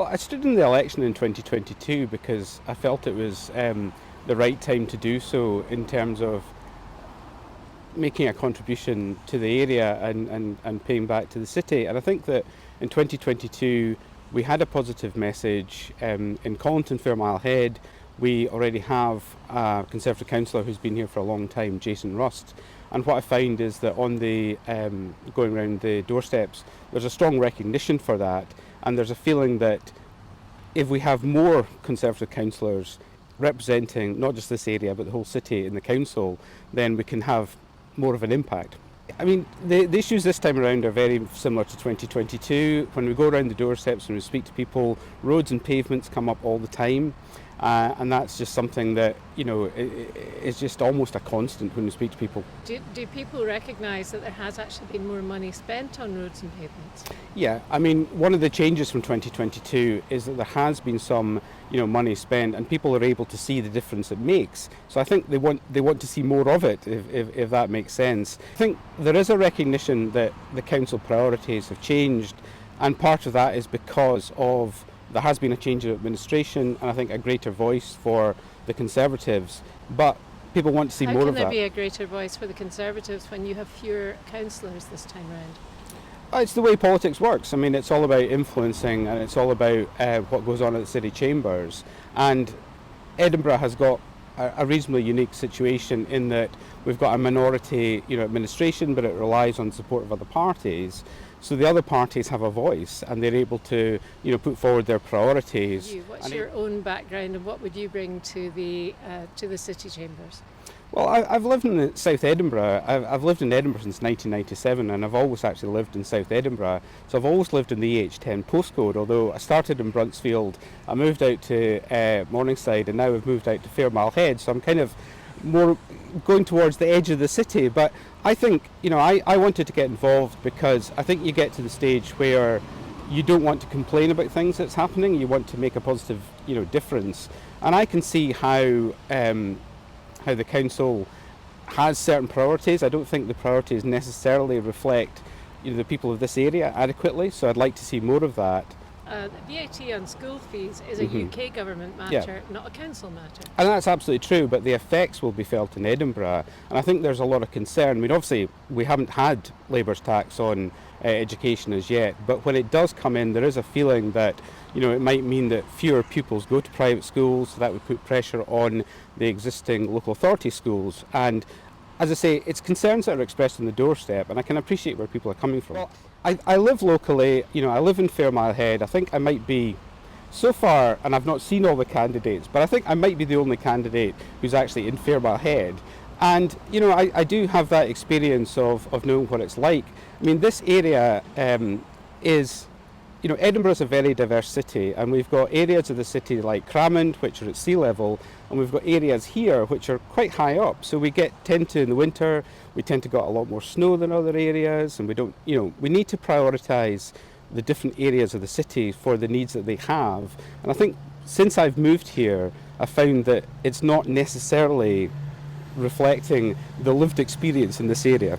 Well, I stood in the election in 2022 because I felt it was the right time to do so in terms of making a contribution to the area and paying back to the city. And I think that in 2022 we had a positive message. In Collington, Fairmile Head, we already have a Conservative councillor who's been here for a long time, Jason Rust. And what I find is that on the going around the doorsteps, there's a strong recognition for that, and there's a feeling that if we have more Conservative councillors representing not just this area but the whole city in the council, then we can have more of an impact. I mean, the issues this time around are very similar to 2022. When we go around the doorsteps and we speak to people, roads and pavements come up all the time. And that's just something that, is just almost a constant when we speak to people. Do people recognise that there has actually been more money spent on roads and pavements? Yeah, I mean, one of the changes from 2022 is that there has been some, money spent, and people are able to see the difference it makes. So I think they want to see more of it, if that makes sense. I think there is a recognition that the council priorities have changed, and part of that is because of there has been a change in administration, and I think a greater voice for the Conservatives, but people want to see more of that. How can there be a greater voice for the Conservatives when you have fewer councillors this time round? It's the way politics works. I mean, it's all about influencing, and it's all about what goes on at the city chambers. And Edinburgh has got a reasonably unique situation in that we've got a minority, administration, but it relies on the support of other parties. So the other parties have a voice, and they're able to, put forward their priorities. What's your own background, and what would you bring to the city chambers? Well, I've lived in South Edinburgh. I've lived in Edinburgh since 1997, and I've always actually lived in South Edinburgh. So I've always lived in the EH10 postcode, although I started in Bruntsfield, I moved out to Morningside, and now I've moved out to Fairmile Head. So I'm kind of more going towards the edge of the city. But I think, I wanted to get involved because I think you get to the stage where you don't want to complain about things that's happening. You want to make a positive, difference. And I can see how the council has certain priorities. I don't think the priorities necessarily reflect the people of this area adequately, so I'd like to see more of that. VAT on school fees is a UK government matter, not a council matter. And that's absolutely true, but the effects will be felt in Edinburgh, and I think there's a lot of concern. I mean, obviously we haven't had Labour's tax on education as yet, but when it does come in, there is a feeling that it might mean that fewer pupils go to private schools, so that would put pressure on the existing local authority schools. And as I say, it's concerns that are expressed on the doorstep, and I can appreciate where people are coming from. Well, I live locally, I live in Fairmile Head. I think I might be, so far, and I've not seen all the candidates, but I think I might be the only candidate who's actually in Fairmile Head. And, I do have that experience of knowing what it's like. I mean, this area is, Edinburgh is a very diverse city, and we've got areas of the city like Cramond, which are at sea level, and we've got areas here which are quite high up. So we tend to, in the winter, we tend to get a lot more snow than other areas, and we don't, we need to prioritise the different areas of the city for the needs that they have. And I think since I've moved here, I've found that it's not necessarily reflecting the lived experience in this area.